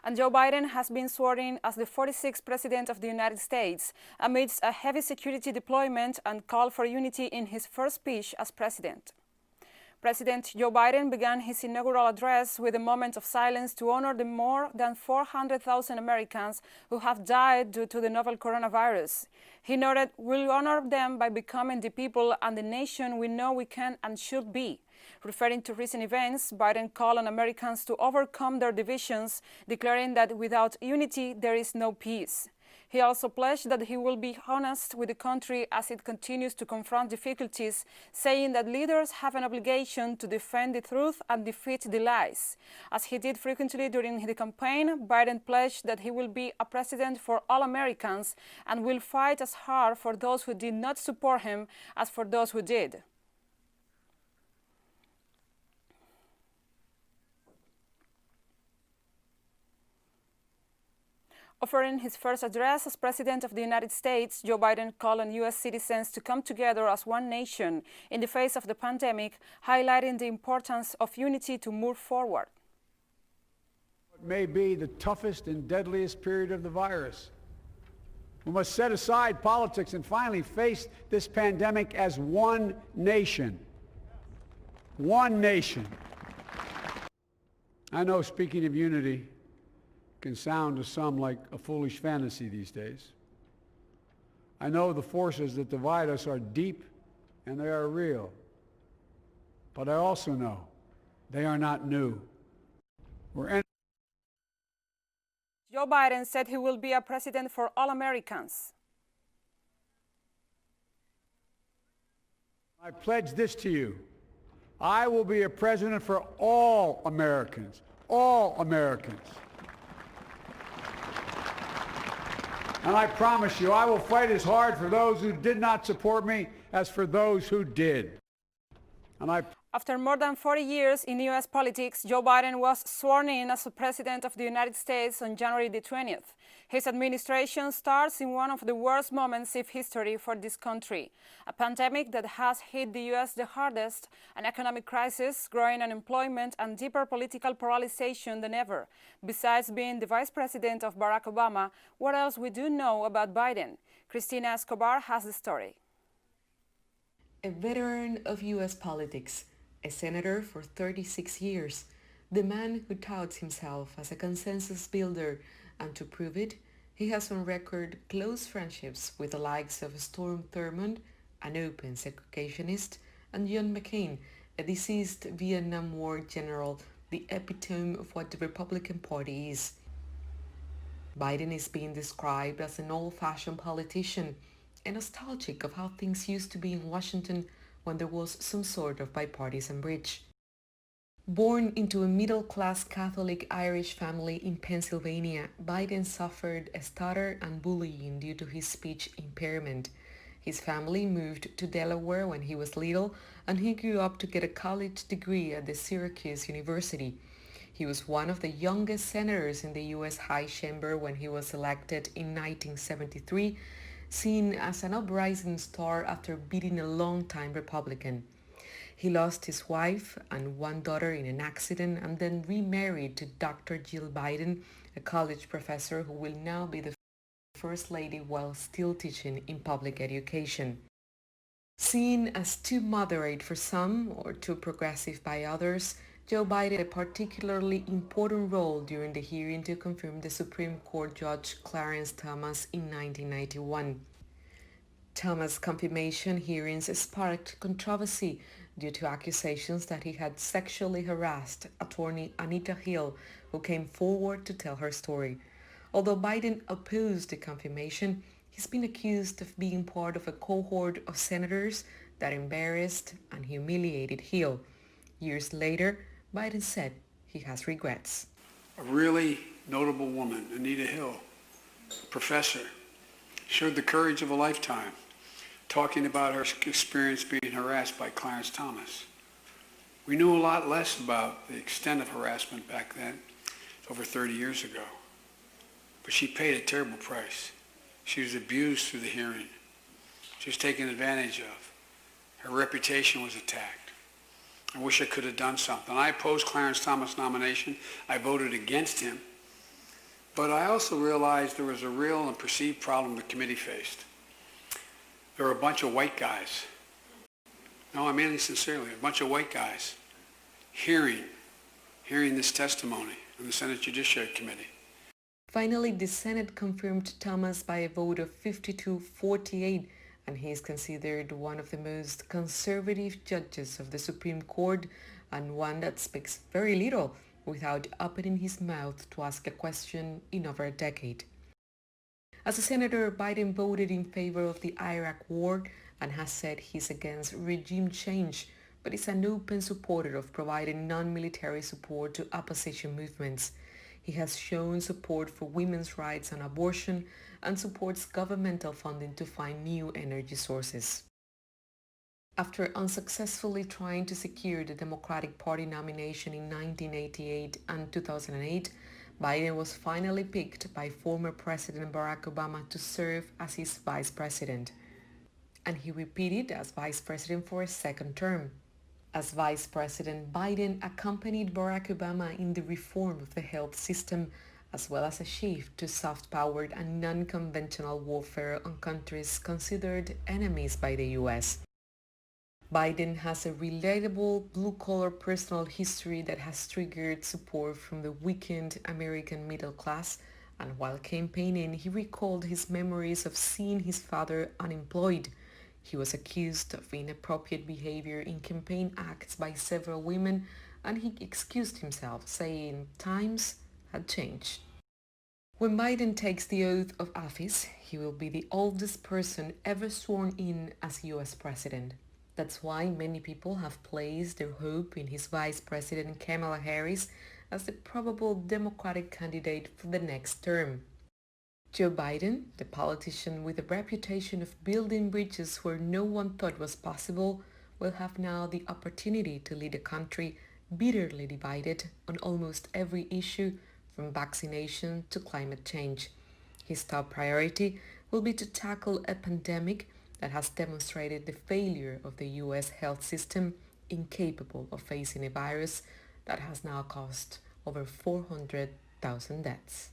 And Joe Biden has been sworn in as the 46th President of the United States amidst a heavy security deployment and call for unity in his first speech as president. President Joe Biden began his inaugural address with a moment of silence to honor the more than 400,000 Americans who have died due to the novel coronavirus. He noted, "We'll honor them by becoming the people and the nation we know we can and should be." Referring to recent events, Biden called on Americans to overcome their divisions, declaring that without unity, there is no peace. He also pledged that he will be honest with the country as it continues to confront difficulties, saying that leaders have an obligation to defend the truth and defeat the lies. As he did frequently during the campaign, Biden pledged that he will be a president for all Americans and will fight as hard for those who did not support him as for those who did. Offering his first address as President of the United States, Joe Biden called on U.S. citizens to come together as one nation in the face of the pandemic, highlighting the importance of unity to move forward. It may be the toughest and deadliest period of the virus. We must set aside politics and finally face this pandemic as one nation. One nation. I know, speaking of unity, can sound to some like a foolish fantasy these days. I know the forces that divide us are deep and they are real. But I also know they are not new. Joe Biden said he will be a president for all Americans. I pledge this to you. I will be a president for all Americans. All Americans. And I promise you, I will fight as hard for those who did not support me as for those who did. After more than 40 years in U.S. politics, Joe Biden was sworn in as the President of the United States on January the 20th. His administration starts in one of the worst moments in history for this country, a pandemic that has hit the U.S. the hardest, an economic crisis, growing unemployment, and deeper political polarization than ever. Besides being the Vice President of Barack Obama, what else we do know about Biden? Cristina Escobar has the story. A veteran of U.S. politics, a senator for 36 years, the man who touts himself as a consensus builder, and to prove it, he has on record close friendships with the likes of Storm Thurmond, an open segregationist, and John McCain, a deceased Vietnam War general, the epitome of what the Republican Party is. Biden is being described as an old-fashioned politician, and nostalgic of how things used to be in Washington when there was some sort of bipartisan bridge. Born into a middle-class Catholic Irish family in Pennsylvania, Biden suffered a stutter and bullying due to his speech impairment. His family moved to Delaware when he was little, and he grew up to get a college degree at the Syracuse University. He was one of the youngest senators in the U.S. High Chamber when he was elected in 1973, seen as an uprising star after beating a longtime Republican. He lost his wife and one daughter in an accident and then remarried to Dr. Jill Biden, a college professor who will now be the First Lady while still teaching in public education. Seen as too moderate for some or too progressive by others, Joe Biden had a particularly important role during the hearing to confirm the Supreme Court Judge Clarence Thomas in 1991. Thomas' confirmation hearings sparked controversy due to accusations that he had sexually harassed attorney Anita Hill, who came forward to tell her story. Although Biden opposed the confirmation, he's been accused of being part of a cohort of senators that embarrassed and humiliated Hill. Years later, Biden said he has regrets. A really notable woman, Anita Hill, professor, showed the courage of a lifetime, talking about her experience being harassed by Clarence Thomas. We knew a lot less about the extent of harassment back then, over 30 years ago. But she paid a terrible price. She was abused through the hearing. She was taken advantage of. Her reputation was attacked. I wish I could have done something. I opposed Clarence Thomas' nomination. I voted against him. But I also realized there was a real and perceived problem the committee faced. There were a bunch of white guys. No, I mean it sincerely, a bunch of white guys hearing this testimony in the Senate Judiciary Committee. Finally, the Senate confirmed Thomas by a vote of 52-48, and he is considered one of the most conservative judges of the Supreme Court and one that speaks very little without opening his mouth to ask a question in over a decade. As a senator, Biden voted in favor of the Iraq War and has said he's against regime change, but is an open supporter of providing non-military support to opposition movements. He has shown support for women's rights and abortion and supports governmental funding to find new energy sources. After unsuccessfully trying to secure the Democratic Party nomination in 1988 and 2008, Biden was finally picked by former President Barack Obama to serve as his vice president. And he repeated as vice president for a second term. As vice president, Biden accompanied Barack Obama in the reform of the health system, as well as a shift to soft-powered and non-conventional warfare on countries considered enemies by the U.S. Biden has a relatable blue-collar personal history that has triggered support from the weakened American middle class, and while campaigning, he recalled his memories of seeing his father unemployed. He was accused of inappropriate behavior in campaign acts by several women, and he excused himself, saying times had changed. When Biden takes the oath of office, he will be the oldest person ever sworn in as U.S. president. That's why many people have placed their hope in his vice president Kamala Harris as the probable Democratic candidate for the next term. Joe Biden, the politician with a reputation of building bridges where no one thought was possible, will have now the opportunity to lead a country bitterly divided on almost every issue from vaccination to climate change. His top priority will be to tackle a pandemic that has demonstrated the failure of the U.S. health system, incapable of facing a virus that has now caused over 400,000 deaths.